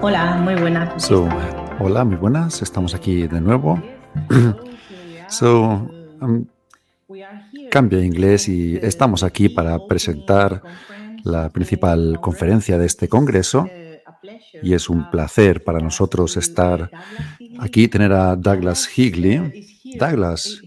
Hola, muy buenas, aquí So, estamos. hola, muy buenas. Estamos aquí de nuevo. So So, um, we are here Cambio a inglés because y estamos aquí the para opening presentar conference la of the principal Congress conferencia de este is congreso a y pleasure es un placer para for us nosotros to estar Douglas Higley. aquí, tener a Douglas Douglas Higley. is here Douglas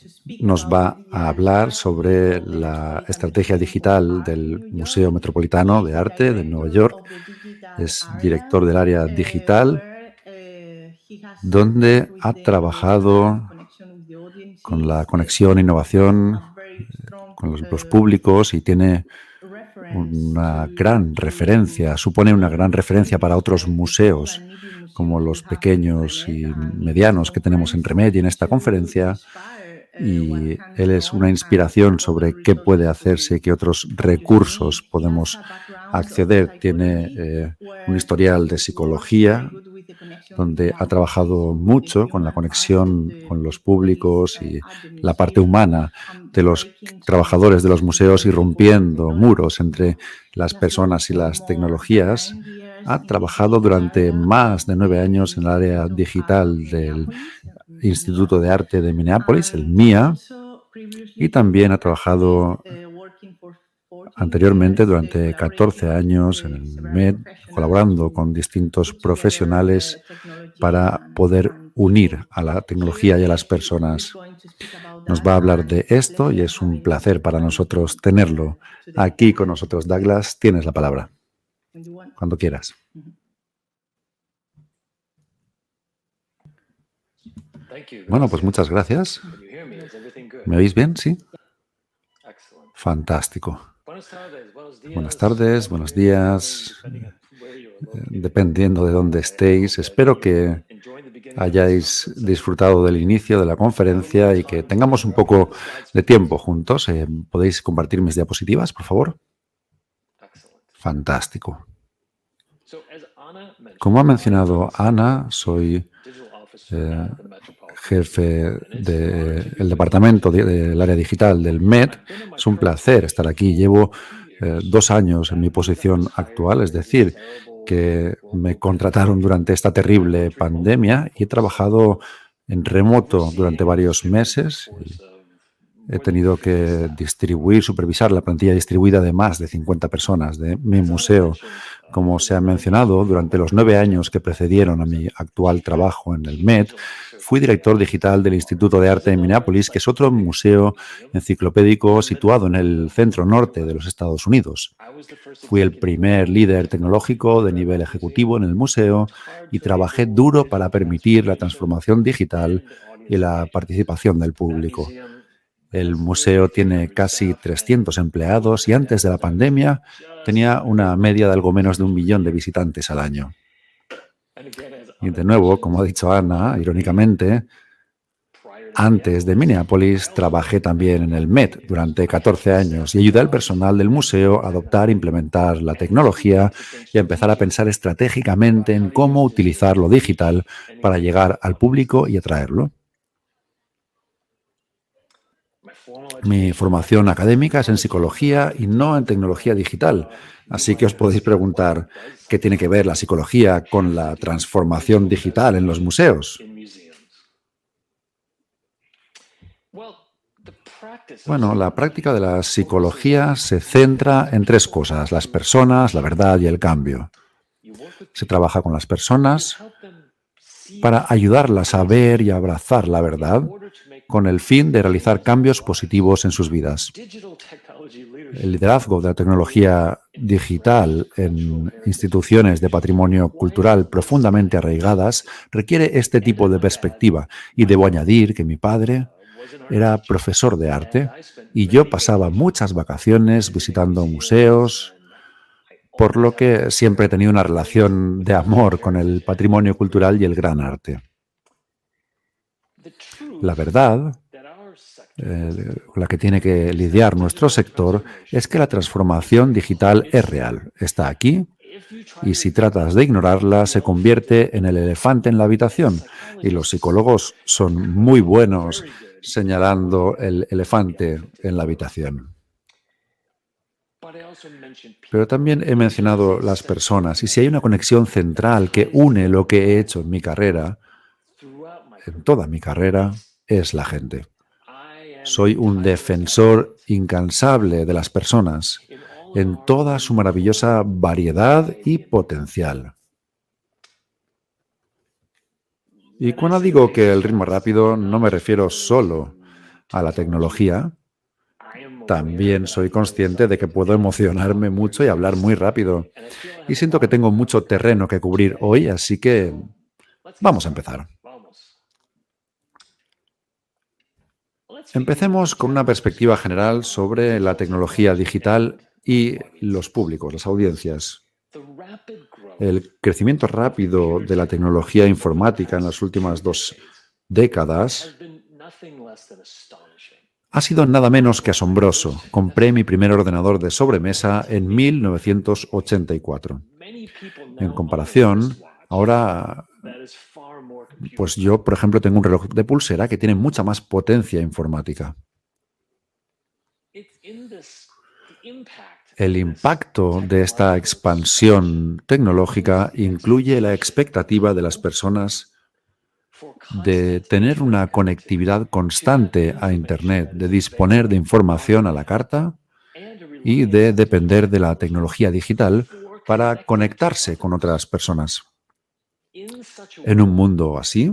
to speak nos about va a the hablar strategy sobre of the la Metropolitan estrategia Museum of digital Art in del New York. Museo Metropolitano He is de the Arte de Nueva director York. of the digital Es area, director del área digital, where he has worked donde with ha the innovation and trabajado connection with the con la audiences. conexión, So he has innovación a very strong con los públicos y tiene reference una gran referencia, supone una gran referencia para otros like the small museos, and medium como museums we los have in pequeños Remed, y and in this medianos que tenemos en conference Remedi en esta to conferencia. inspire what Y can él be es una done and inspiración what other sobre qué puede resources hacerse y qué otros could use. I mean, recursos he has podemos a background of acceder. Tiene psychology un where historial de he works very psicología, good with the connection with the donde ha audiences, trabajado so with the mucho con la human part of conexión the con los people that is públicos y at the la parte museum, humana de los breaking some trabajadores de los barriers museos between y people and rompiendo technology. muros entre las He has worked personas y for las more than tecnologías. 9 years Ha in this trabajado digital durante area más of de 9 años the en el área Institute of Art of digital del Minneapolis, in New York, Instituto de Arte de Minneapolis, el and MIA, also y previously también ha at Med, trabajado working for 14 anteriormente years, durante 14 collaborating with años en el several MED, professionals colaborando to con distintos put together profesionales technology para poder and unir people. a la Here tecnología y a las he's personas. going to speak about Nos that, va a hablar and de it's a esto y pleasure es un having placer para him nosotros here tenerlo today. aquí con nosotros. Douglas, tienes la palabra, When you want. cuando quieras. Mhm. Bueno, pues muchas gracias. Yes. ¿Me oís bien? Sí. Yeah. Fantástico. Buenas tardes, buenos días, dependiendo de dónde estéis. Espero que hayáis disfrutado del inicio de la conferencia y que tengamos un poco de tiempo juntos. ¿Podéis compartir mis diapositivas, por favor? Fantástico. Como ha mencionado Ana, soy jefe del departamento del área digital del MED. Es un placer estar aquí. Llevo 2 años en mi posición actual, es decir, que me contrataron durante esta terrible pandemia y he trabajado en remoto durante varios meses. He tenido que supervisar la plantilla distribuida de más de 50 personas de mi museo. Como se ha mencionado, durante los 9 años que precedieron a mi actual trabajo en el MED, fui director digital del Instituto de Arte de Minneapolis, que es otro museo enciclopédico situado en el centro norte de los Estados Unidos. Fui el primer líder tecnológico de nivel ejecutivo en el museo y trabajé duro para permitir la transformación digital y la participación del público. El museo tiene casi 300 empleados y antes de la pandemia tenía una media de algo menos de 1 millón de visitantes al año. Y de nuevo, como ha dicho Ana, irónicamente, antes de Minneapolis trabajé también en el MET durante 14 años y ayudé al personal del museo a adoptar e implementar la tecnología y a empezar a pensar estratégicamente en cómo utilizar lo digital para llegar al público y atraerlo. Mi formación académica es en psicología y no en tecnología digital, así que os podéis preguntar qué tiene que ver la psicología con la transformación digital en los museos. Bueno, la práctica de la psicología se centra en 3 cosas: las personas, la verdad y el cambio. Se trabaja con las personas para ayudarlas a ver y abrazar la verdad con el fin de realizar cambios positivos en sus vidas. El liderazgo de la tecnología digital en instituciones de patrimonio cultural profundamente arraigadas requiere este tipo de perspectiva, y debo añadir que mi padre era profesor de arte y yo pasaba muchas vacaciones visitando museos, por lo que siempre he tenido una relación de amor con el patrimonio cultural y el gran arte. La verdad, con la que tiene que lidiar nuestro sector, es que la transformación digital es real, está aquí, y si tratas de ignorarla, se convierte en el elefante en la habitación. Y los psicólogos son muy buenos señalando el elefante en la habitación. Pero también he mencionado las personas. Y si hay una conexión central que une lo que he hecho en mi carrera, en toda mi carrera, es la gente. Soy un defensor incansable de las personas en toda su maravillosa variedad y potencial. Y cuando digo que el ritmo rápido, no me refiero solo a la tecnología. También soy consciente de que puedo emocionarme mucho y hablar muy rápido. Y siento que tengo mucho terreno que cubrir hoy, así que vamos a empezar. Empecemos con una perspectiva general sobre la tecnología digital y los públicos, las audiencias. El crecimiento rápido de la tecnología informática en las últimas 2 décadas ha sido nada menos que asombroso. Compré mi primer ordenador de sobremesa en 1984. En comparación, ahora, pues yo, por ejemplo, tengo un reloj de pulsera que tiene mucha más potencia informática. El impacto de esta expansión tecnológica incluye la expectativa de las personas de tener una conectividad constante a Internet, de disponer de información a la carta y de depender de la tecnología digital para conectarse con otras personas. En un mundo así,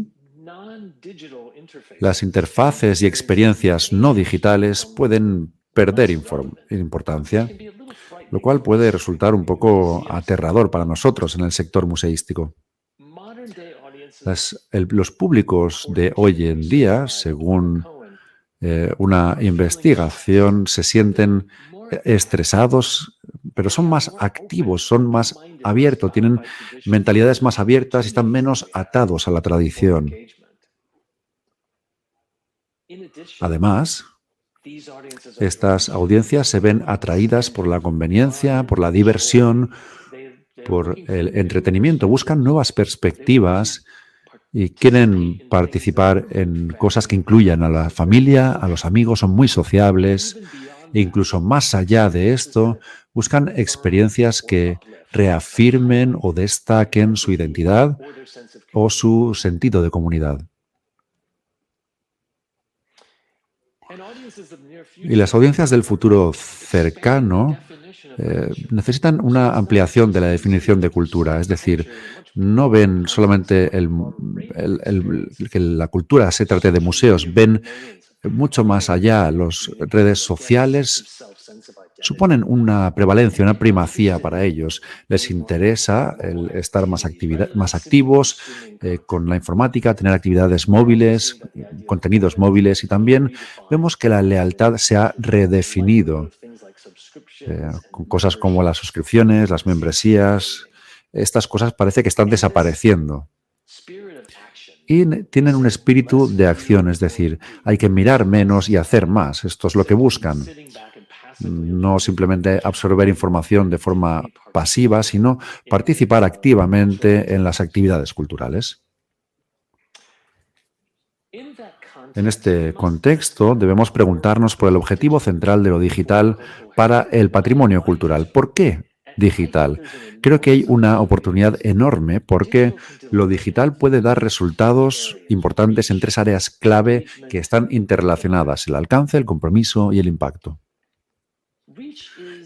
las interfaces y experiencias no digitales pueden perder importancia, lo cual puede resultar un poco aterrador para nosotros en el sector museístico. Los públicos de hoy en día, según una investigación, se sienten estresados, pero son más activos, son más abiertos, tienen mentalidades más abiertas y están menos atados a la tradición. Además, estas audiencias se ven atraídas por la conveniencia, por la diversión, por el entretenimiento, buscan nuevas perspectivas y quieren participar en cosas que incluyan a la familia, a los amigos, son muy sociables e incluso más allá de esto, buscan experiencias que reafirmen o destaquen su identidad o su sentido de comunidad. Y las audiencias del futuro cercano necesitan una ampliación de la definición de cultura, es decir, no ven solamente que la cultura se trate de museos, ven mucho más allá. Las redes sociales suponen una prevalencia, una primacía para ellos. Les interesa el estar más activos con la informática, tener actividades móviles, contenidos móviles, y también vemos que la lealtad se ha redefinido con cosas como las suscripciones, las membresías. Estas cosas parece que están desapareciendo. Y tienen un espíritu de acción, es decir, hay que mirar menos y hacer más. Esto es lo que buscan. No simplemente absorber información de forma pasiva, sino participar activamente en las actividades culturales. En este contexto, debemos preguntarnos por el objetivo central de lo digital para el patrimonio cultural. ¿Por qué digital? Creo que hay una oportunidad enorme porque lo digital puede dar resultados importantes en 3 áreas clave que están interrelacionadas: el alcance, el compromiso y el impacto.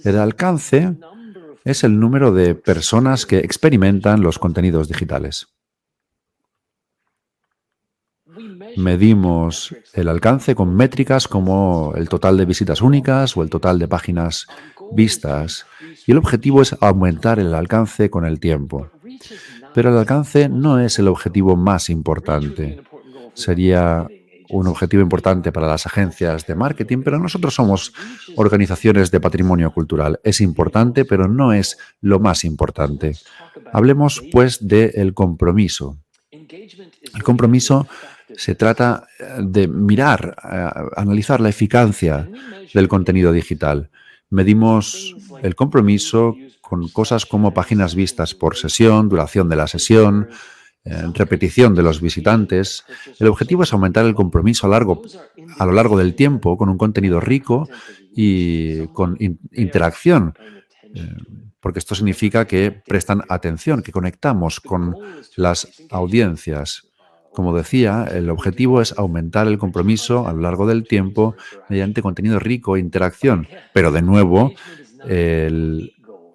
El alcance es el número de personas que experimentan los contenidos digitales. Medimos el alcance con métricas como el total de visitas únicas o el total de páginas vistas, y el objetivo es aumentar el alcance con el tiempo. Pero el alcance no es el objetivo más importante. Sería un objetivo importante para las agencias de marketing, pero nosotros somos organizaciones de patrimonio cultural. Es importante, pero no es lo más importante. Hablemos, pues, del compromiso. El compromiso se trata de mirar, analizar la eficacia del contenido digital. Medimos el compromiso con cosas como páginas vistas por sesión, duración de la sesión, repetición de los visitantes. El objetivo es aumentar el compromiso a a lo largo del tiempo con un contenido rico y con interacción, eh, porque esto significa que prestan atención, que conectamos con las audiencias. Como decía, el objetivo es aumentar el compromiso a lo largo del tiempo mediante contenido rico e interacción. Pero de nuevo, el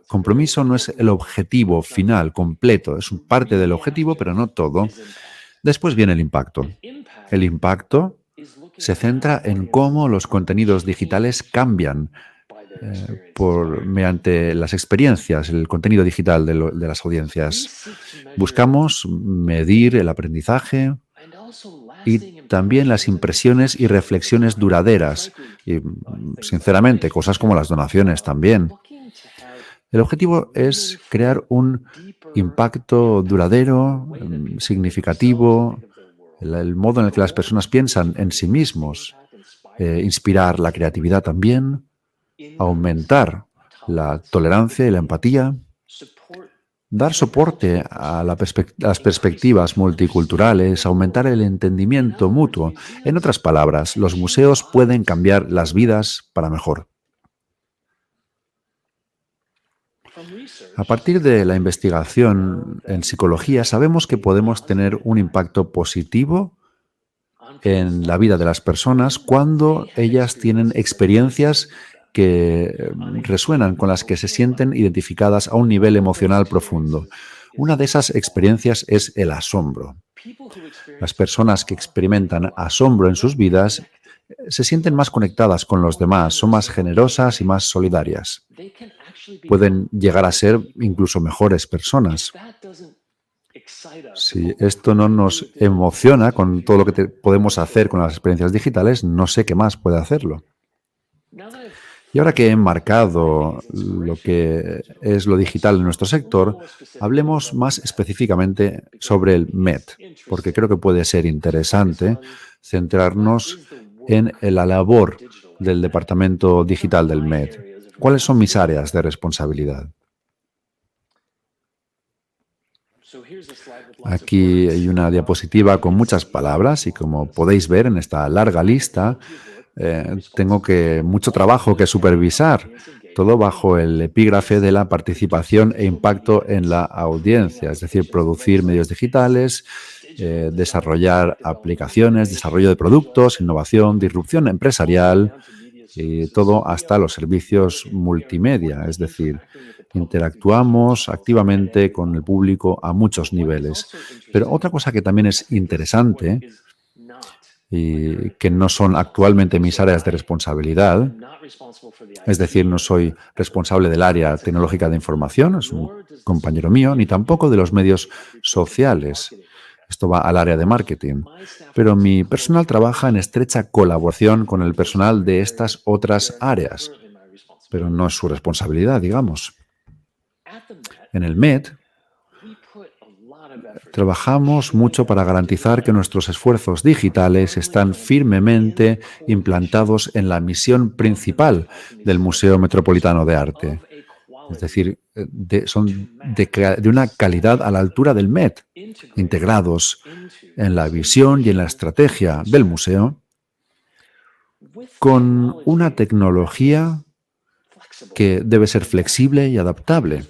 compromiso no es el objetivo final, completo. Es parte del objetivo, pero no todo. Después viene el impacto. El impacto se centra en cómo los contenidos digitales cambian mediante las experiencias, el contenido digital de las audiencias. Buscamos medir el aprendizaje y también las impresiones y reflexiones duraderas. Y, sinceramente, cosas como las donaciones también. El objetivo es crear un impacto duradero, significativo, el modo en el que las personas piensan en sí mismos, inspirar la creatividad también, aumentar la tolerancia y la empatía, dar soporte a las perspectivas multiculturales, aumentar el entendimiento mutuo. En otras palabras, los museos pueden cambiar las vidas para mejor. A partir de la investigación en psicología, sabemos que podemos tener un impacto positivo en la vida de las personas cuando ellas tienen experiencias que resuenan, con las que se sienten identificadas a un nivel emocional profundo. Una de esas experiencias es el asombro. Las personas que experimentan asombro en sus vidas se sienten más conectadas con los demás, son más generosas y más solidarias. Pueden llegar a ser incluso mejores personas. Si esto no nos emociona con todo lo que podemos hacer con las experiencias digitales, no sé qué más puede hacerlo. Y ahora que he enmarcado lo que es lo digital en nuestro sector, hablemos más específicamente sobre el MET, porque creo que puede ser interesante centrarnos en la labor del departamento digital del MET. ¿Cuáles son mis áreas de responsabilidad? Aquí hay una diapositiva con muchas palabras y, como podéis ver en esta larga lista, tengo mucho trabajo que supervisar, todo bajo el epígrafe de la participación e impacto en la audiencia, es decir, producir medios digitales, desarrollar aplicaciones, desarrollo de productos, innovación, disrupción empresarial y todo hasta los servicios multimedia, es decir, interactuamos activamente con el público a muchos niveles. Pero otra cosa que también es interesante y que no son actualmente mis áreas de responsabilidad, es decir, no soy responsable del área tecnológica de información, es un compañero mío, ni tampoco de los medios sociales. Esto va al área de marketing. Pero mi personal trabaja en estrecha colaboración con el personal de estas otras áreas, pero no es su responsabilidad, digamos. En el MET trabajamos mucho para garantizar que nuestros esfuerzos digitales están firmemente implantados en la misión principal del Museo Metropolitano de Arte. Es decir, son de una calidad a la altura del MET, integrados en la visión y en la estrategia del museo, con una tecnología que debe ser flexible y adaptable.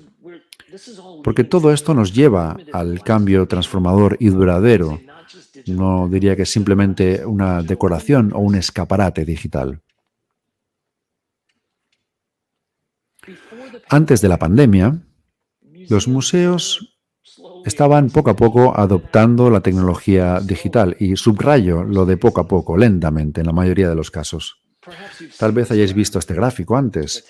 Porque todo esto nos lleva al cambio transformador y duradero. No diría que es simplemente una decoración o un escaparate digital. Antes de la pandemia, los museos estaban poco a poco adoptando la tecnología digital, y subrayo lo de poco a poco, lentamente, en la mayoría de los casos. Tal vez hayáis visto este gráfico antes,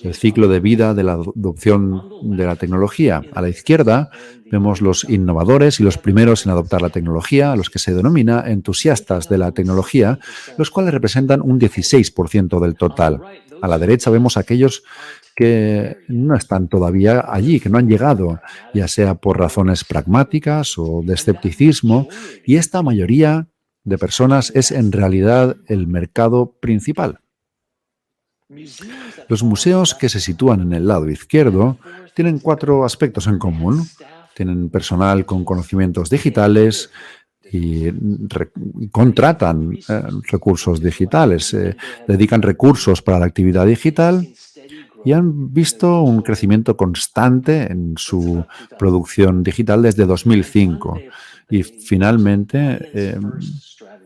el ciclo de vida de la adopción de la tecnología. A la izquierda vemos los innovadores y los primeros en adoptar la tecnología, a los que se denomina entusiastas de la tecnología, los cuales representan un 16% del total. A la derecha vemos a aquellos que no están todavía allí, que no han llegado, ya sea por razones pragmáticas o de escepticismo, y esta mayoría de personas es en realidad el mercado principal. Los museos que se sitúan en el lado izquierdo tienen 4 aspectos en común. Tienen personal con conocimientos digitales, y contratan recursos digitales, dedican recursos para la actividad digital y han visto un crecimiento constante en su producción digital desde 2005. Y finalmente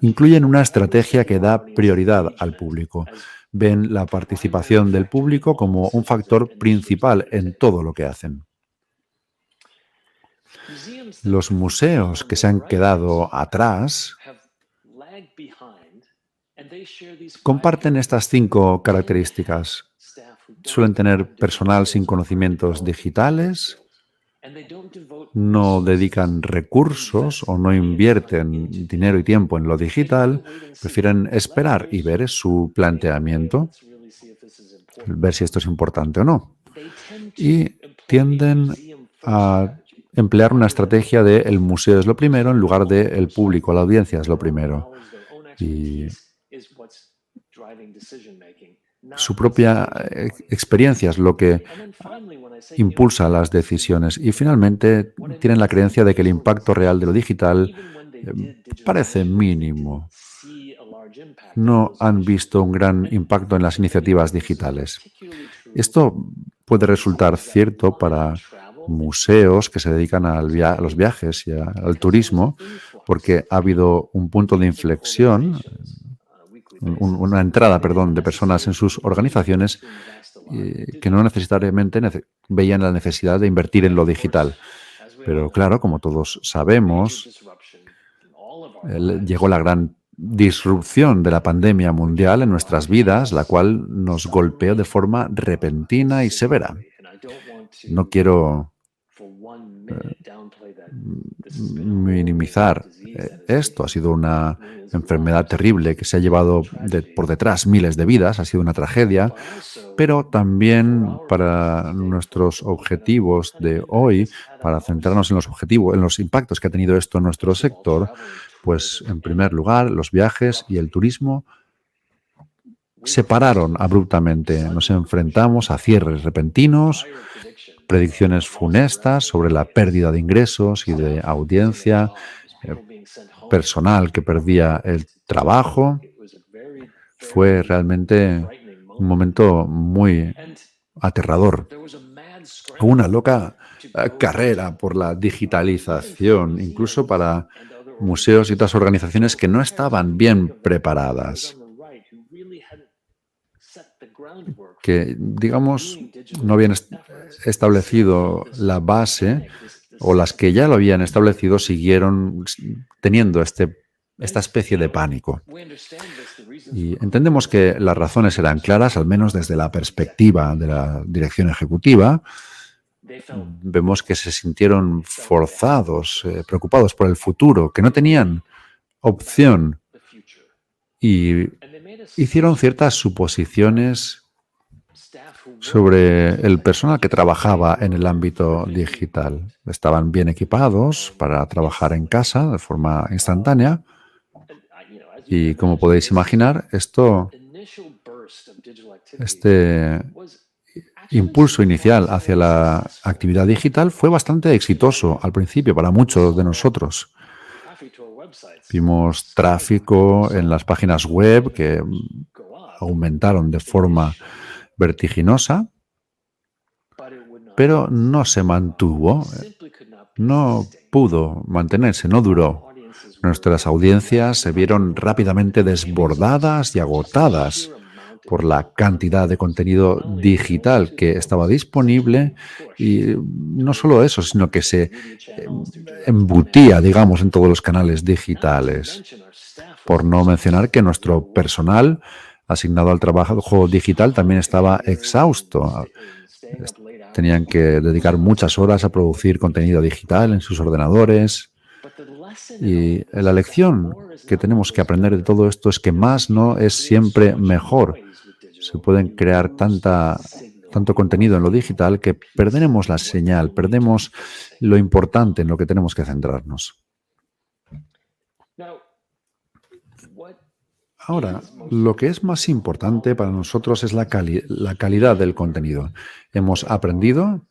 incluyen una estrategia que da prioridad al público. Ven la participación del público como un factor principal en todo lo que hacen. Los museos que se han quedado atrás comparten estas 5 características. Suelen tener personal sin conocimientos digitales, no dedican recursos o no invierten dinero y tiempo en lo digital, prefieren esperar y ver su planteamiento, ver si esto es importante o no. Y tienden a emplear una estrategia de el museo es lo primero en lugar de el público, la audiencia es lo primero. Y su propia experiencia es lo que impulsa las decisiones. Y finalmente tienen la creencia de que el impacto real de lo digital parece mínimo. No han visto un gran impacto en las iniciativas digitales. Esto puede resultar cierto para museos que se dedican a los viajes y al turismo, porque ha habido un punto de inflexión, una entrada, de personas en sus organizaciones que no necesariamente veían la necesidad de invertir en lo digital. Pero claro, como todos sabemos, llegó la gran disrupción de la pandemia mundial en nuestras vidas, la cual nos golpeó de forma repentina y severa. No quiero minimizar esto. Ha sido una enfermedad terrible que se ha llevado por detrás miles de vidas, ha sido una tragedia, pero también para nuestros objetivos de hoy, para centrarnos en los objetivos, en los impactos que ha tenido esto en nuestro sector, pues en primer lugar, los viajes y el turismo se pararon abruptamente. Nos enfrentamos a cierres repentinos, predicciones funestas sobre la pérdida de ingresos y de audiencia, personal que perdía el trabajo. Fue realmente un momento muy aterrador. Una loca carrera por la digitalización, incluso para museos y otras organizaciones que no estaban bien preparadas, que, digamos, no habían establecido la base, o las que ya lo habían establecido siguieron teniendo esta especie de pánico. Y entendemos que las razones eran claras, al menos desde la perspectiva de la dirección ejecutiva. Vemos que se sintieron forzados, preocupados por el futuro, que no tenían opción, y hicieron ciertas suposiciones sobre el personal que trabajaba en el ámbito digital. Estaban bien equipados para trabajar en casa de forma instantánea y, como podéis imaginar, este impulso inicial hacia la actividad digital fue bastante exitoso al principio para muchos de nosotros. Vimos tráfico en las páginas web que aumentaron de forma vertiginosa, pero no se mantuvo, no pudo mantenerse, no duró. Nuestras audiencias se vieron rápidamente desbordadas y agotadas por la cantidad de contenido digital que estaba disponible, y no solo eso, sino que se embutía, digamos, en todos los canales digitales. Por no mencionar que nuestro personal asignado al trabajo digital también estaba exhausto. Tenían que dedicar muchas horas a producir contenido digital en sus ordenadores. Y la lección que tenemos que aprender de todo esto es que más no es siempre mejor. Se pueden crear tanto contenido en lo digital que perdemos la señal, perdemos lo importante en lo que tenemos que centrarnos. Ahora, lo que es más importante para nosotros es la calidad del contenido. Hemos aprendido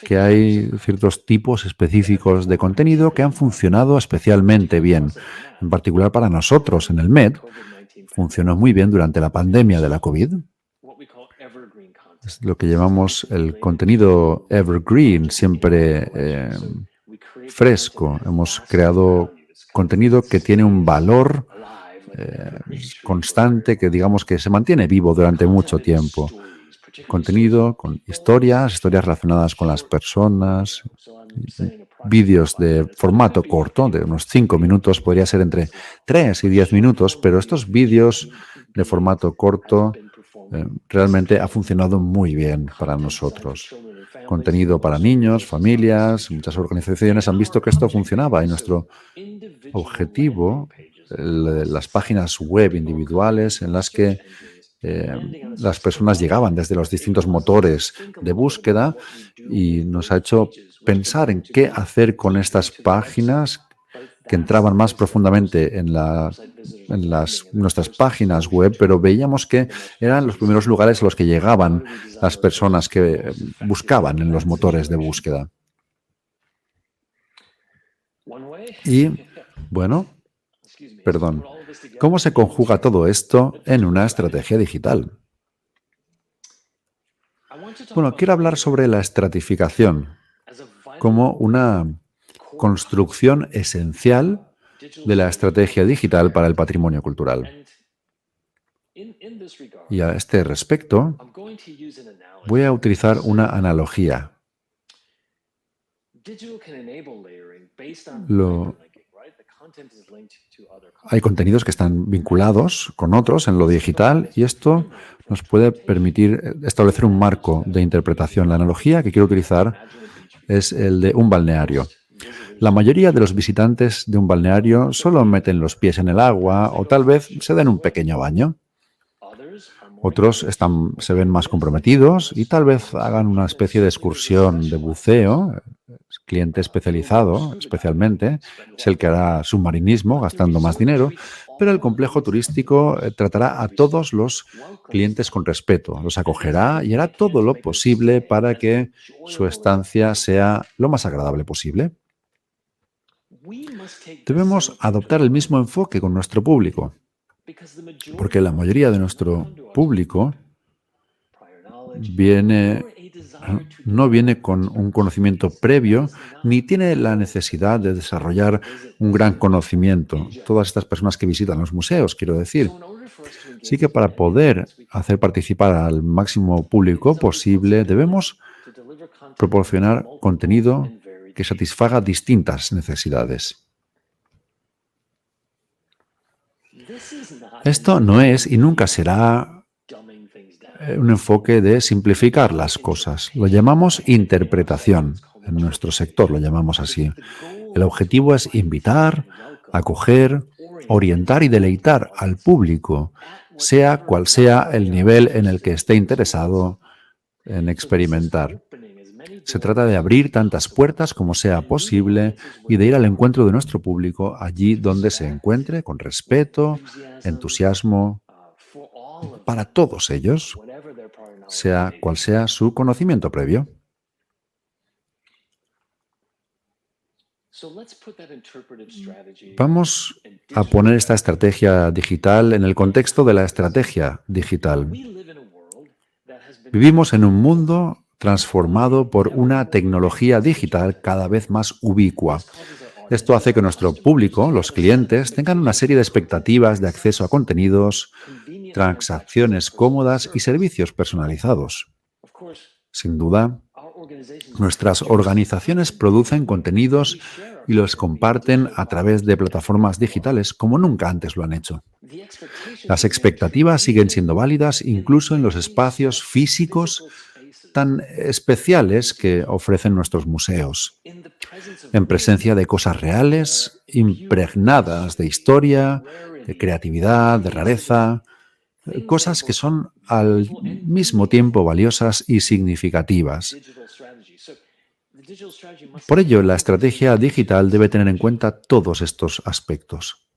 que hay ciertos tipos específicos de contenido que han funcionado especialmente bien. En particular para nosotros en el MED, funcionó muy bien durante la pandemia de la COVID. Es lo que llamamos el contenido evergreen, siempre fresco. Hemos creado contenido que tiene un valor constante, que digamos que se mantiene vivo durante mucho tiempo. Contenido con historias relacionadas con las personas, vídeos de formato corto, de unos 5 minutos, podría ser entre 3 y 10 minutos, pero estos vídeos de formato corto realmente ha funcionado muy bien para nosotros. Contenido para niños, familias, muchas organizaciones han visto que esto funcionaba y nuestro objetivo, las páginas web individuales en las que las personas llegaban desde los distintos motores de búsqueda y nos ha hecho pensar en qué hacer con estas páginas que entraban más profundamente en nuestras páginas web, pero veíamos que eran los primeros lugares a los que llegaban las personas que buscaban en los motores de búsqueda. Y, bueno, perdón, ¿cómo se conjuga todo esto en una estrategia digital? Bueno, quiero hablar sobre la estratificación como una construcción esencial de la estrategia digital para el patrimonio cultural. Y a este respecto, voy a utilizar una analogía. Hay contenidos que están vinculados con otros en lo digital y esto nos puede permitir establecer un marco de interpretación. La analogía que quiero utilizar es el de un balneario. La mayoría de los visitantes de un balneario solo meten los pies en el agua o tal vez se den un pequeño baño. Otros se ven más comprometidos y tal vez hagan una especie de excursión de buceo. Cliente especializado, especialmente, es el que hará submarinismo gastando más dinero, pero el complejo turístico tratará a todos los clientes con respeto, los acogerá y hará todo lo posible para que su estancia sea lo más agradable posible. Debemos adoptar el mismo enfoque con nuestro público, porque la mayoría de nuestro público no viene con un conocimiento previo ni tiene la necesidad de desarrollar un gran conocimiento. Todas estas personas que visitan los museos, quiero decir. Así que para poder hacer participar al máximo público posible, debemos proporcionar contenido que satisfaga distintas necesidades. Esto no es y nunca será un enfoque de simplificar las cosas. Lo llamamos interpretación. En nuestro sector lo llamamos así. El objetivo es invitar, acoger, orientar y deleitar al público, sea cual sea el nivel en el que esté interesado en experimentar. Se trata de abrir tantas puertas como sea posible y de ir al encuentro de nuestro público allí donde se encuentre, con respeto, entusiasmo, para todos ellos, sea cual sea su conocimiento previo. Vamos a poner esta estrategia digital en el contexto de la estrategia digital. Vivimos en un mundo transformado por una tecnología digital cada vez más ubicua. Esto hace que nuestro público, los clientes, tengan una serie de expectativas de acceso a contenidos, transacciones cómodas y servicios personalizados. Sin duda, nuestras organizaciones producen contenidos y los comparten a través de plataformas digitales como nunca antes lo han hecho. Las expectativas siguen siendo válidas incluso en los espacios físicos tan especiales que ofrecen nuestros museos, en presencia de cosas reales, impregnadas de historia, de creatividad, de rareza, cosas que son al mismo tiempo valiosas y significativas. Por ello, la estrategia digital debe tener en cuenta todos estos aspectos.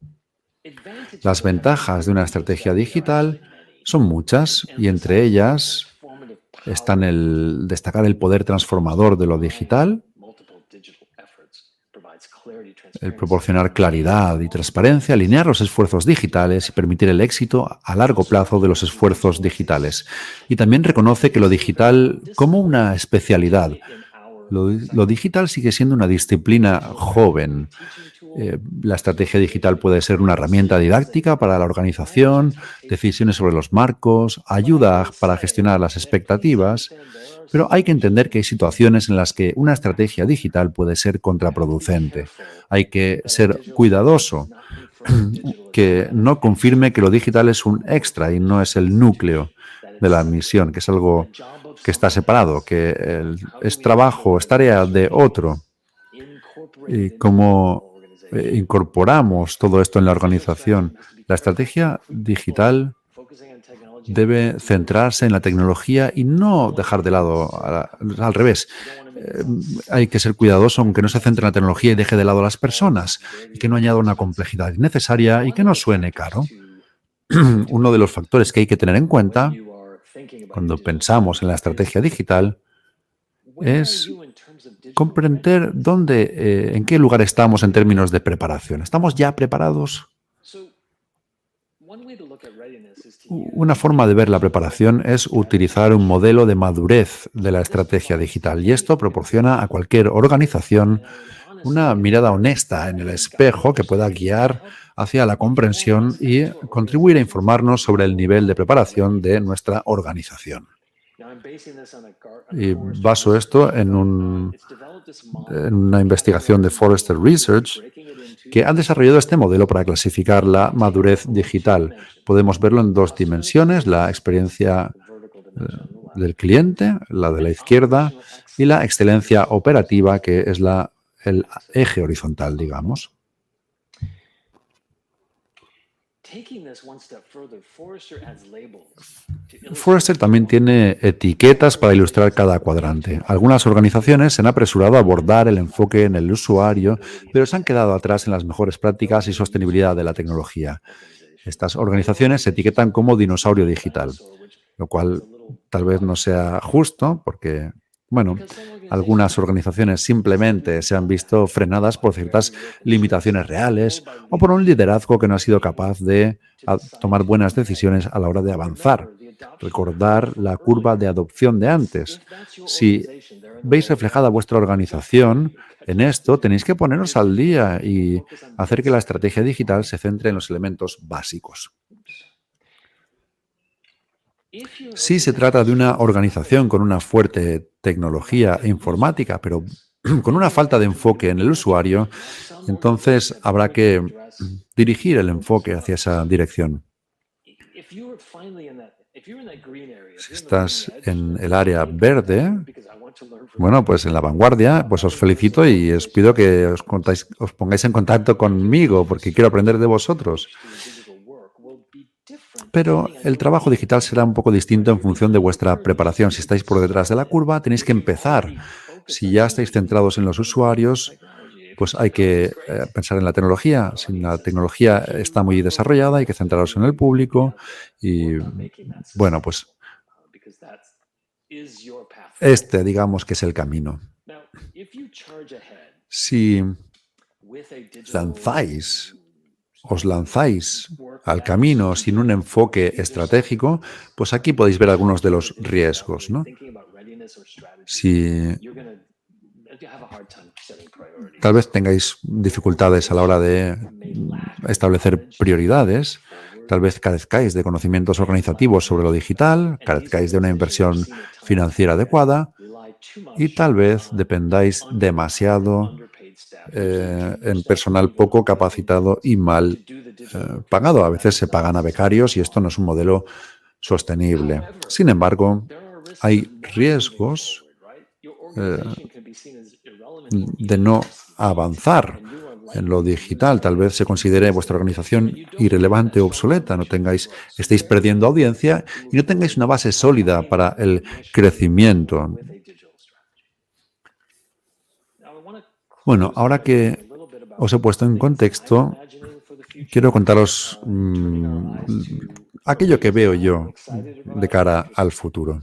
Las ventajas de una estrategia digital son muchas y entre ellas están el destacar el poder transformador de lo digital, el proporcionar claridad y transparencia, alinear los esfuerzos digitales y permitir el éxito a largo plazo de los esfuerzos digitales. Y también reconoce que lo digital como una especialidad. Lo digital sigue siendo una disciplina joven. La estrategia digital puede ser una herramienta didáctica para la organización, decisiones sobre los marcos, ayuda para gestionar las expectativas, pero hay que entender que hay situaciones en las que una estrategia digital puede ser contraproducente. Hay que ser cuidadoso, que no confirme que lo digital es un extra y no es el núcleo de la misión, que es algo que está separado, que es trabajo, es tarea de otro. Y cómo incorporamos todo esto en la organización. La estrategia digital debe centrarse en la tecnología y no dejar de lado al revés. Hay que ser cuidadoso aunque no se centre en la tecnología y deje de lado a las personas y que no añada una complejidad innecesaria y que no suene caro. Uno de los factores que hay que tener en cuenta cuando pensamos en la estrategia digital es comprender en qué lugar estamos en términos de preparación. ¿Estamos ya preparados? Una forma de ver la preparación es utilizar un modelo de madurez de la estrategia digital y esto proporciona a cualquier organización una mirada honesta en el espejo que pueda guiar hacia la comprensión y contribuir a informarnos sobre el nivel de preparación de nuestra organización. Y baso esto en una investigación de Forrester Research que han desarrollado este modelo para clasificar la madurez digital. Podemos verlo en dos dimensiones, la experiencia del cliente, la de la izquierda, y la excelencia operativa, que es el eje horizontal, digamos. Forrester también tiene etiquetas para ilustrar cada cuadrante. Algunas organizaciones se han apresurado a abordar el enfoque en el usuario, pero se han quedado atrás en las mejores prácticas y sostenibilidad de la tecnología. Estas organizaciones se etiquetan como dinosaurio digital, lo cual tal vez no sea justo porque, bueno, algunas organizaciones simplemente se han visto frenadas por ciertas limitaciones reales o por un liderazgo que no ha sido capaz de tomar buenas decisiones a la hora de avanzar. Recordar la curva de adopción de antes. Si veis reflejada vuestra organización en esto, tenéis que poneros al día y hacer que la estrategia digital se centre en los elementos básicos. Si se trata de una organización con una fuerte tecnología informática, pero con una falta de enfoque en el usuario, entonces habrá que dirigir el enfoque hacia esa dirección. Si estás en el área verde, bueno, pues en la vanguardia, pues os felicito y os pido que os pongáis en contacto conmigo porque quiero aprender de vosotros. Pero el trabajo digital será un poco distinto en función de vuestra preparación. Si estáis por detrás de la curva, tenéis que empezar. Si ya estáis centrados en los usuarios, pues hay que pensar en la tecnología. Si la tecnología está muy desarrollada, hay que centraros en el público. Y bueno, pues digamos que es el camino. Si os lanzáis al camino sin un enfoque estratégico, pues aquí podéis ver algunos de los riesgos, ¿no? Si tal vez tengáis dificultades a la hora de establecer prioridades, tal vez carezcáis de conocimientos organizativos sobre lo digital, carezcáis de una inversión financiera adecuada y tal vez dependáis demasiado en personal poco capacitado y mal pagado. A veces se pagan a becarios y esto no es un modelo sostenible. Sin embargo, hay riesgos de no avanzar en lo digital. Tal vez se considere vuestra organización irrelevante o obsoleta, estéis perdiendo audiencia y no tengáis una base sólida para el crecimiento. Bueno, ahora que os he puesto en contexto, quiero contaros aquello que veo yo de cara al futuro.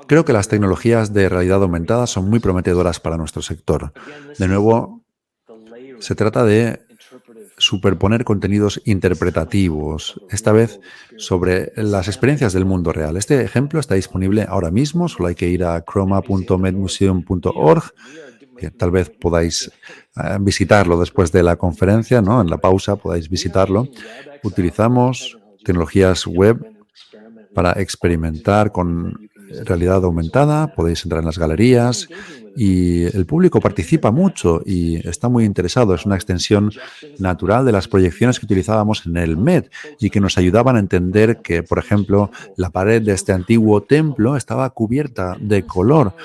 Creo que las tecnologías de realidad aumentada son muy prometedoras para nuestro sector. De nuevo, se trata de superponer contenidos interpretativos, esta vez sobre las experiencias del mundo real. Este ejemplo está disponible ahora mismo, solo hay que ir a chroma.medmuseum.org, que tal vez podáis visitarlo después de la conferencia, ¿no? En la pausa podáis visitarlo. Utilizamos tecnologías web para experimentar con realidad aumentada, podéis entrar en las galerías y el público participa mucho y está muy interesado. Es una extensión natural de las proyecciones que utilizábamos en el MET y que nos ayudaban a entender que, por ejemplo, la pared de este antiguo templo estaba cubierta de color.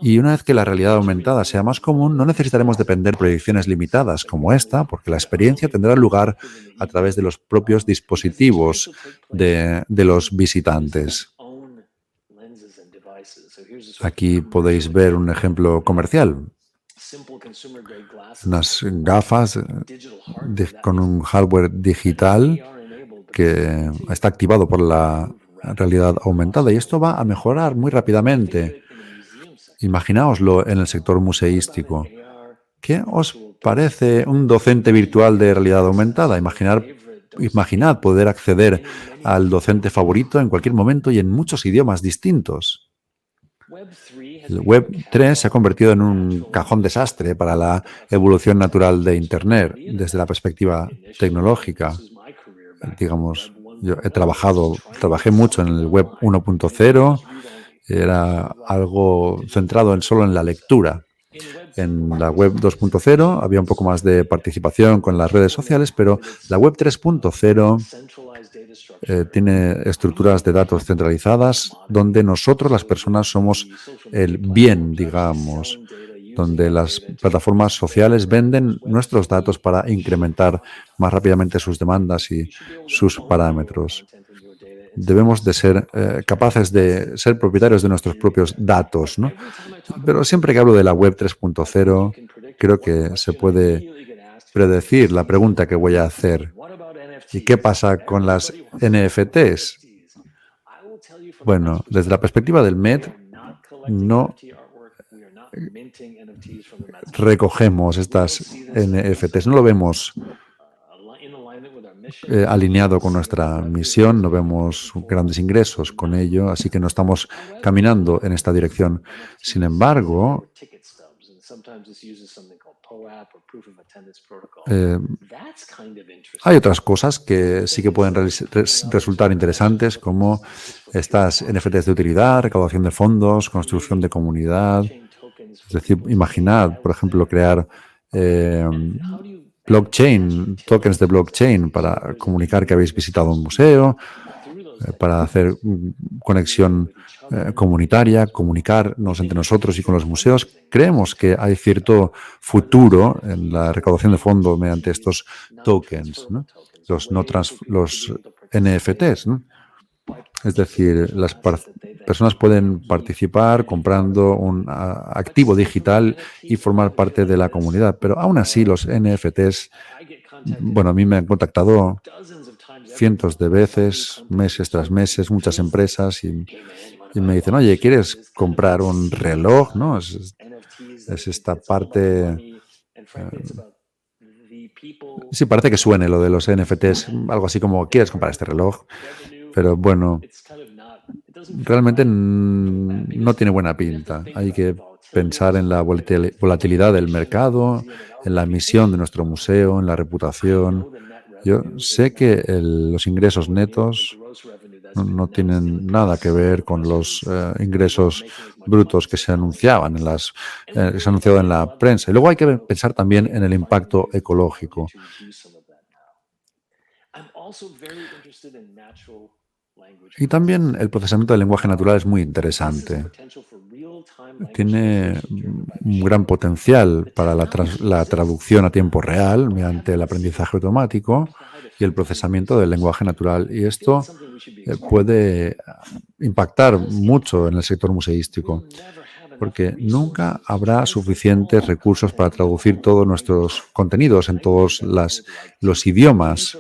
Y una vez que la realidad aumentada sea más común, no necesitaremos depender de proyecciones limitadas como esta, porque la experiencia tendrá lugar a través de los propios dispositivos de los visitantes. Aquí podéis ver un ejemplo comercial. Unas gafas con un hardware digital que está activado por la realidad aumentada y esto va a mejorar muy rápidamente. Imaginaoslo en el sector museístico. ¿Qué os parece un docente virtual de realidad aumentada? Imaginad poder acceder al docente favorito en cualquier momento y en muchos idiomas distintos. El Web 3 se ha convertido en un cajón desastre para la evolución natural de Internet desde la perspectiva tecnológica. Digamos, yo trabajé mucho en el Web 1.0, era algo centrado solo en la lectura. En la web 2.0 había un poco más de participación con las redes sociales, pero la web 3.0 tiene estructuras de datos centralizadas donde nosotros, las personas, somos el bien, digamos, donde las plataformas sociales venden nuestros datos para incrementar más rápidamente sus demandas y sus parámetros. Debemos de ser capaces de ser propietarios de nuestros propios datos, ¿no? Pero siempre que hablo de la web 3.0, creo que se puede predecir la pregunta que voy a hacer. ¿Y qué pasa con las NFTs? Bueno, desde la perspectiva del MED, no recogemos estas NFTs, no lo vemos alineado con nuestra misión, no vemos grandes ingresos con ello, así que no estamos caminando en esta dirección. Sin embargo, hay otras cosas que sí que pueden resultar interesantes, como estas NFTs de utilidad, recaudación de fondos, construcción de comunidad. Es decir, imaginad, por ejemplo, crear blockchain, tokens de blockchain para comunicar que habéis visitado un museo, para hacer conexión comunitaria, comunicarnos entre nosotros y con los museos. Creemos que hay cierto futuro en la recaudación de fondos mediante estos tokens, ¿no? Los NFTs, ¿no? Es decir, las personas pueden participar comprando un activo digital y formar parte de la comunidad. Pero aún así, los NFTs, bueno, a mí me han contactado cientos de veces, meses tras meses, muchas empresas y me dicen, oye, ¿quieres comprar un reloj? ¿No? Es esta parte... sí, parece que suene lo de los NFTs, algo así como, ¿quieres comprar este reloj? Pero bueno, realmente no tiene buena pinta. Hay que pensar en la volatilidad del mercado, en la misión de nuestro museo, en la reputación. Yo sé que los ingresos netos no tienen nada que ver con los ingresos brutos que se anunciaban que se ha anunciado en la prensa. Y luego hay que pensar también en el impacto ecológico. Y también el procesamiento del lenguaje natural es muy interesante. Tiene un gran potencial para la traducción a tiempo real mediante el aprendizaje automático y el procesamiento del lenguaje natural. Y esto puede impactar mucho en el sector museístico. porque nunca habrá suficientes recursos para traducir todos nuestros contenidos en todos los idiomas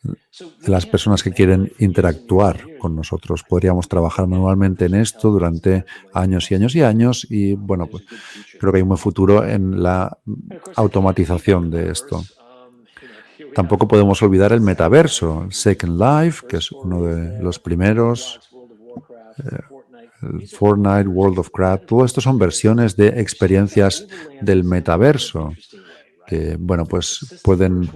de las personas que quieren interactuar con nosotros. Podríamos trabajar manualmente en esto durante años y años y años y, bueno, pues creo que hay un buen futuro en la automatización de esto. Tampoco podemos olvidar el metaverso, Second Life, que es uno de los primeros, el Fortnite, World of Craft. Todo esto son versiones de experiencias del metaverso que, bueno, pues pueden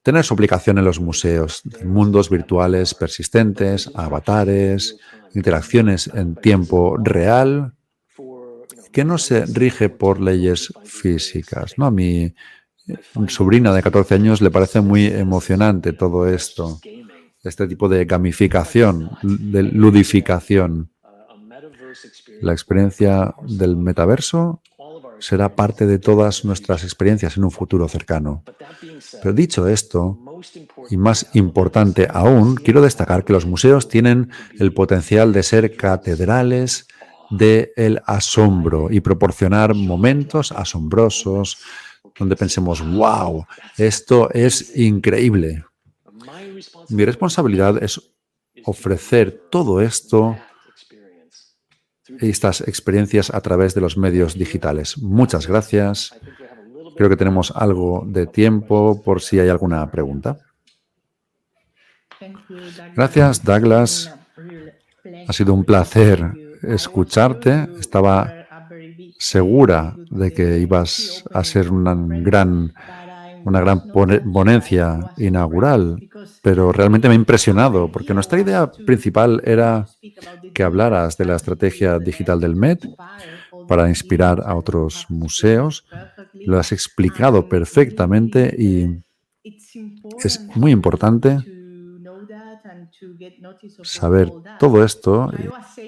tener su aplicación en los museos, mundos virtuales persistentes, avatares, interacciones en tiempo real, que no se rige por leyes físicas, ¿no? A mi sobrina de 14 años le parece muy emocionante todo esto, este tipo de gamificación, de ludificación. La experiencia del metaverso será parte de todas nuestras experiencias en un futuro cercano. Pero dicho esto, y más importante aún, quiero destacar que los museos tienen el potencial de ser catedrales del asombro y proporcionar momentos asombrosos donde pensemos, wow, esto es increíble. Mi responsabilidad es ofrecer todo esto, estas experiencias a través de los medios digitales. Muchas gracias. Creo que tenemos algo de tiempo por si hay alguna pregunta. Gracias, Douglas. Ha sido un placer escucharte. Estaba segura de que ibas a ser una gran ponencia inaugural, pero realmente me ha impresionado, porque nuestra idea principal era que hablaras de la estrategia digital del Met para inspirar a otros museos. Lo has explicado perfectamente y es muy importante saber todo esto.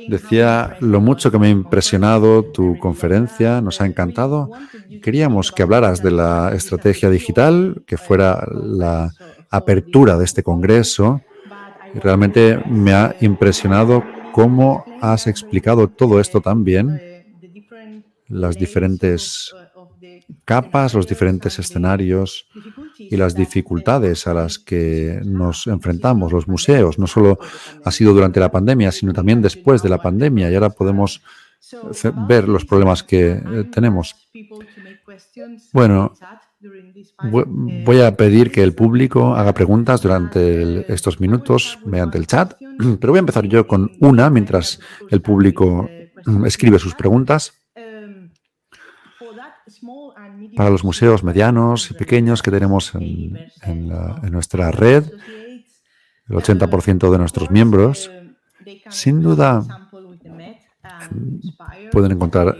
Decía lo mucho que me ha impresionado tu conferencia, nos ha encantado. Queríamos que hablaras de la estrategia digital, que fuera la apertura de este congreso. Y realmente me ha impresionado cómo has explicado todo esto tan bien, las diferentes capas, los diferentes escenarios y las dificultades a las que nos enfrentamos los museos. No solo ha sido durante la pandemia, sino también después de la pandemia. Y ahora podemos ver los problemas que tenemos. Bueno, voy a pedir que el público haga preguntas durante estos minutos mediante el chat, pero voy a empezar yo con una mientras el público escribe sus preguntas. Para los museos medianos y pequeños que tenemos en nuestra red, el 80% de nuestros miembros, sin duda pueden encontrar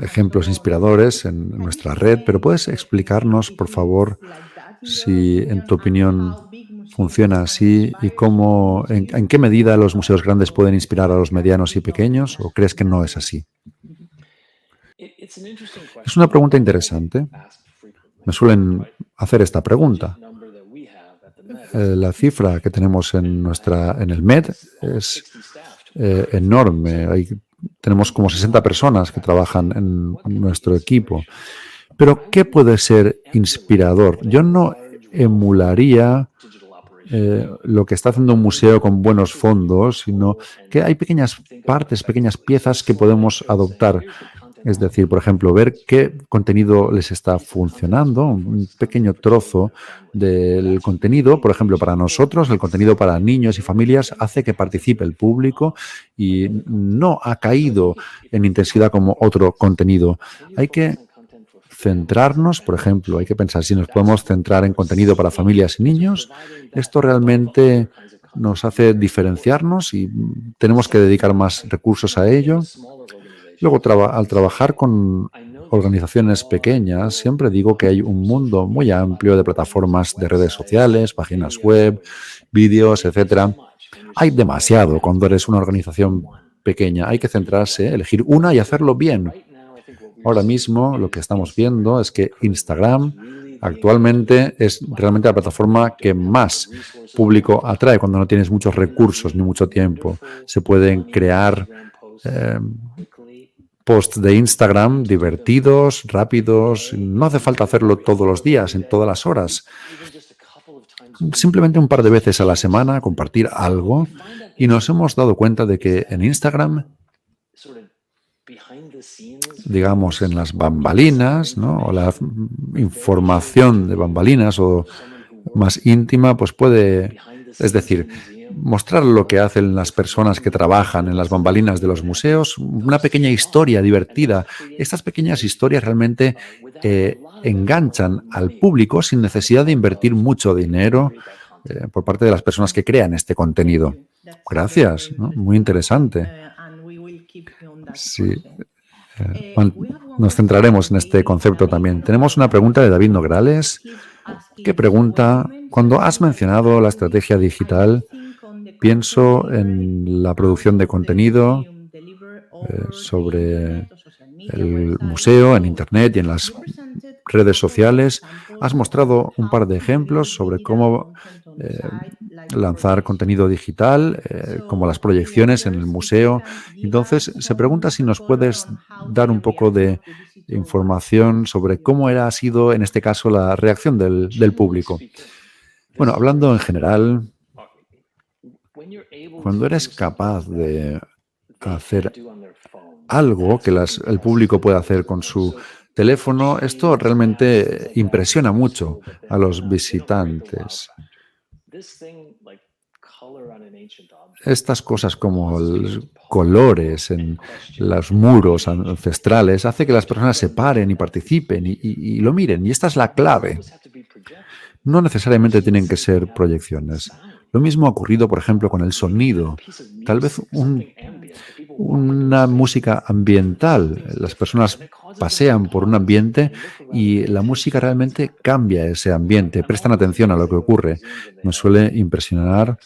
ejemplos inspiradores en nuestra red, pero ¿puedes explicarnos, por favor, si en tu opinión funciona así y cómo, en qué medida los museos grandes pueden inspirar a los medianos y pequeños, o crees que no es así? Es una pregunta interesante. Me suelen hacer esta pregunta. La cifra que tenemos en el MED es enorme. Tenemos como 60 personas que trabajan en nuestro equipo. Pero, ¿qué puede ser inspirador? Yo no emularía lo que está haciendo un museo con buenos fondos, sino que hay pequeñas partes, pequeñas piezas que podemos adoptar. Es decir, por ejemplo, ver qué contenido les está funcionando, un pequeño trozo del contenido. Por ejemplo, para nosotros, el contenido para niños y familias hace que participe el público y no ha caído en intensidad como otro contenido. Hay que centrarnos, por ejemplo, hay que pensar si nos podemos centrar en contenido para familias y niños. Esto realmente nos hace diferenciarnos y tenemos que dedicar más recursos a ello. Luego, al trabajar con organizaciones pequeñas, siempre digo que hay un mundo muy amplio de plataformas de redes sociales, páginas web, vídeos, etcétera. Hay demasiado cuando eres una organización pequeña. Hay que centrarse, elegir una y hacerlo bien. Ahora mismo lo que estamos viendo es que Instagram actualmente es realmente la plataforma que más público atrae cuando no tienes muchos recursos ni mucho tiempo. Se pueden crear posts de Instagram divertidos, rápidos. No hace falta hacerlo todos los días, en todas las horas. Simplemente un par de veces a la semana compartir algo y nos hemos dado cuenta de que en Instagram, digamos, en las bambalinas, ¿no? O la información de bambalinas o más íntima, pues puede, es decir, mostrar lo que hacen las personas que trabajan en las bambalinas de los museos, una pequeña historia divertida. Estas pequeñas historias realmente enganchan al público sin necesidad de invertir mucho dinero por parte de las personas que crean este contenido. Gracias, ¿no? Muy interesante. Sí. Nos centraremos en este concepto también. Tenemos una pregunta de David Nograles que pregunta, cuando has mencionado la estrategia digital, pienso en la producción de contenido sobre el museo, en Internet y en las redes sociales. Has mostrado un par de ejemplos sobre cómo lanzar contenido digital, como las proyecciones en el museo. Entonces, se pregunta si nos puedes dar un poco de información sobre cómo ha sido, en este caso, la reacción del público. Bueno, hablando en general, cuando eres capaz de hacer algo que el público puede hacer con su teléfono, esto realmente impresiona mucho a los visitantes. Estas cosas como los colores en los muros ancestrales hace que las personas se paren y participen y lo miren. Y esta es la clave. No necesariamente tienen que ser proyecciones. Lo mismo ha ocurrido, por ejemplo, con el sonido. Tal vez una música ambiental. Las personas pasean por un ambiente y la música realmente cambia ese ambiente. Prestan atención a lo que ocurre. Me suele impresionar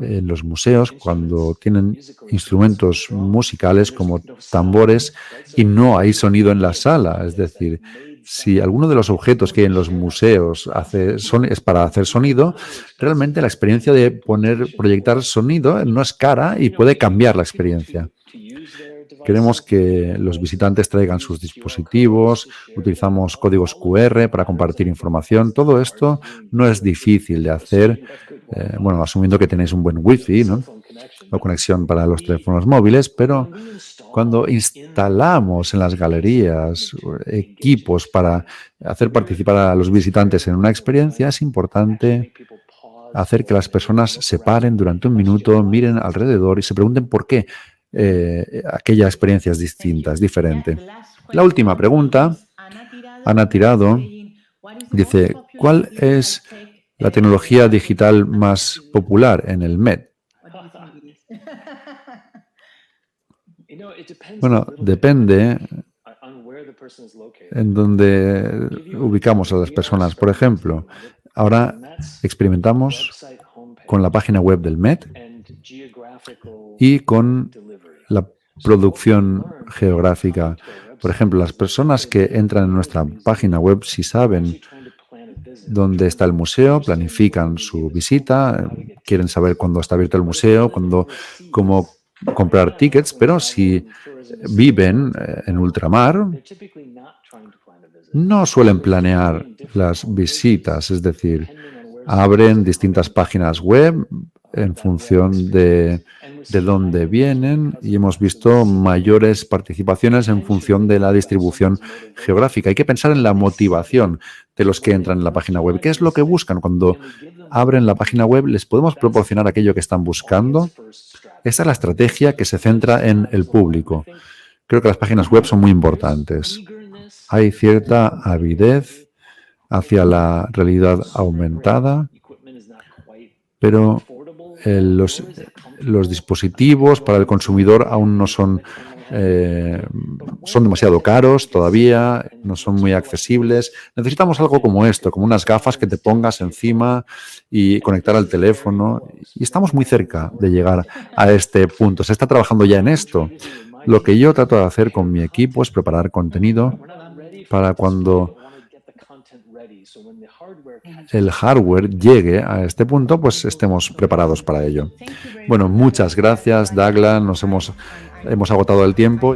en los museos cuando tienen instrumentos musicales como tambores y no hay sonido en la sala. Es decir, si alguno de los objetos que hay en los museos es para hacer sonido, realmente la experiencia de proyectar sonido no es cara y puede cambiar la experiencia. Queremos que los visitantes traigan sus dispositivos, utilizamos códigos QR para compartir información. Todo esto no es difícil de hacer, asumiendo que tenéis un buen wifi, ¿no? O conexión para los teléfonos móviles, pero cuando instalamos en las galerías equipos para hacer participar a los visitantes en una experiencia, es importante hacer que las personas se paren durante un minuto, miren alrededor y se pregunten por qué aquella experiencia es distinta, es diferente. La última pregunta, Ana Tirado, dice, ¿cuál es la tecnología digital más popular en el Met? Bueno, depende en dónde ubicamos a las personas. Por ejemplo, ahora experimentamos con la página web del Met y con la producción geográfica. Por ejemplo, las personas que entran en nuestra página web, si saben dónde está el museo, planifican su visita, quieren saber cuándo está abierto el museo, cómo comprar tickets, pero si viven en ultramar, no suelen planear las visitas, es decir, abren distintas páginas web en función de dónde vienen y hemos visto mayores participaciones en función de la distribución geográfica. Hay que pensar en la motivación de los que entran en la página web. ¿Qué es lo que buscan? Cuando abren la página web, ¿les podemos proporcionar aquello que están buscando? Esa es la estrategia que se centra en el público. Creo que las páginas web son muy importantes. Hay cierta avidez hacia la realidad aumentada, pero los dispositivos para el consumidor aún no son demasiado caros todavía, no son muy accesibles. Necesitamos algo como esto, como unas gafas que te pongas encima y conectar al teléfono. Y estamos muy cerca de llegar a este punto. Se está trabajando ya en esto. Lo que yo trato de hacer con mi equipo es preparar contenido para cuando el hardware llegue a este punto, pues estemos preparados para ello. Bueno, muchas gracias, Douglas. Hemos agotado el tiempo.